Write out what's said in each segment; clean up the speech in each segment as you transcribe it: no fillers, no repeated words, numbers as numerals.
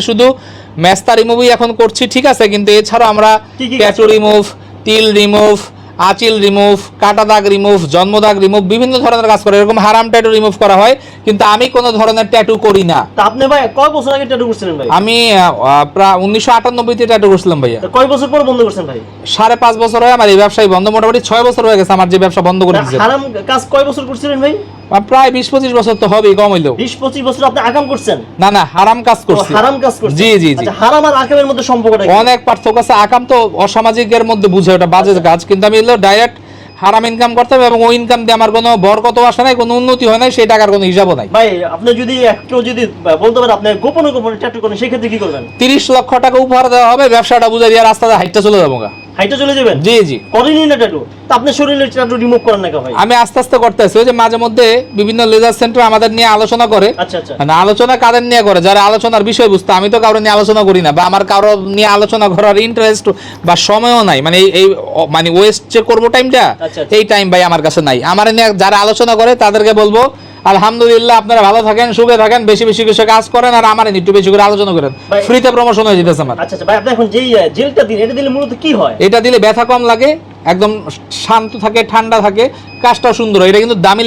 শুধু মেস্তা রিমুভই এখন করছি, ঠিক আছে, কিন্তু এছাড়াও আমরা ট্যাটু রিমুভ, তিল রিমুভ, আঁচিল রিমুভ, কাটা দাগ রিমুভ, জন্ম দাগ রিমুভ, বিভিন্ন ধরনের কাজ করে। এরকম হারাম ট্যাটু রিমুভ করা হয়, কিন্তু আমি কোনো ধরনের ট্যাটু করি না। তা আপনি ভাই কয় বছর আগে ট্যাটু করছিলেন ভাই? আমি প্রায় 1998 তে ট্যাটু করছিলাম ভাইয়া। কয় বছর পর বন্ধ করছেন ভাই? 5.5 বছর হয় আমার এই ব্যবসায় বন্ধ, মোটামুটি 6 বছর হয়ে গেছে আমার যে ব্যবসা বন্ধ করে দিয়েছে। হারাম কাজ কয় বছর করছিলেন ভাই? প্রায় 20-25 বছর তো হবেই, কম হইলেও। 20-25 বছর আপনি আকাম করছেন? না না, হারাম কাজ করছি। হারাম কাজ করছেন? জি জি জি। আচ্ছা, হারাম আর আকামের মধ্যে সম্পর্কটা কি? অনেক পার্থক্য আছে। আকাম তো অসামাজিকের মধ্যে বুঝে, ওটা বাজে কাজ, কিন্তু আমি হলো ডাইরেক্ট হারাম ইনকাম করতাম, এবং ওই ইনকাম দিয়ে আমার কোনো বরকত আসে নাই, কোনো উন্নতি হয় নাই, সেই টাকার কোনো হিসাবও নাই। ভাই আপনি যদি কেউ যদি বলতে পারে আপনি গোপনে গোপনে ট্যাটু করেন, সেই ক্ষেত্রে কি করবেন? 30 লক্ষ টাকা উপহার দেওয়া হবে, ব্যবসাটা বুঝে দিয়ে রাস্তাতে হাইটটা চলে যাবো গা। হাইটা চলে যাবেন? জি জি। করেনই না ট্যাটু, তা আপনি শরীরের ট্যাটু রিমুভ করেন না কেন ভাই? আমি আস্তে আস্তে করতেছি। ওই যে মাঝে মধ্যে বিভিন্ন লেজার সেন্টার আমাদের নিয়ে আলোচনা করে। আচ্ছা আচ্ছা। মানে আলোচনা কাদের নিয়ে করে, যারা আলোচনার বিষয় বুঝতে। আমি তো কারো নিয়ে আলোচনা করি না, বা আমার কারো নিয়ে আলোচনা করার ইন্টারেস্ট বা সময়ও নাই। মানে এই মানে ওয়েস্ট যে করবো টাইমটা, আচ্ছা। এই টাইম ভাই আমার কাছে নাই। আমার নিয়ে যারা আলোচনা করে তাদেরকে বলবো আলহামদুলিল্লাহ, আপনারা ভালো থাকেন, সুখে থাকেন, বেশি বেশি কিছু কাজ করেন, আর আমার একটু বেশি করে আলোচনা করেন। ভাই, ফ্রিতে প্রমোশন হয়ে যেতেছে আমার। আচ্ছা আচ্ছা ভাই, আপনি এখন যেই জেলটা দিন, এটা দিলে মূলত কি হয়? এটা দিলে ব্যথা কম লাগে, একদম শান্ত থাকে, ঠান্ডা থাকে, কাজটা সুন্দর হয়। এটা কিন্তু দামি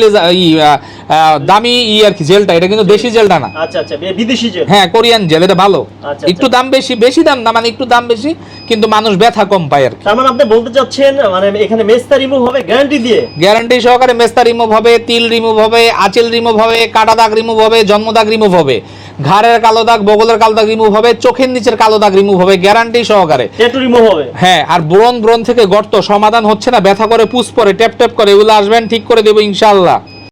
দামি আর কি জেলটা, এটা কিন্তু দেশি জেলটা না। আচ্ছা আচ্ছা, বিদেশি জেল? হ্যাঁ, কোরিয়ান জেল, এটা ভালো। আচ্ছা, একটু দাম বেশি, বেশি দাম না, মানে একটু দাম বেশি, কিন্তু মানুষ ব্যথা কম পায় আর কি। তার মানে আপনি বলতে চাচ্ছেন মানে এখানে মেস্তা রিমুভ হবে গ্যারান্টি দিয়ে? গ্যারান্টি সহকারে মেস্তা রিমুভ হবে, তিল রিমুভ হবে, আঁচিল রিমুভ হবে, কাটা দাগ রিমুভ হবে, জন্ম দাগ রিমুভ হবে, ঘাড়ের কালো দাগ, বগলের কালো দাগ রিমুভ হবে, চোখের নিচের কালো দাগ রিমুভ হবে, গ্যারান্টি সহকারে। ট্যাটু রিমুভ হবে? হ্যাঁ। আর ব্রণ থেকে গর্ত সমাধান হচ্ছে না, ব্যথা করে, পুষ পরে, ট্যাপ ট্যাপ করে, এগুলো আসবেন, ঠিক করে দেবো ইনশাআল্লাহ।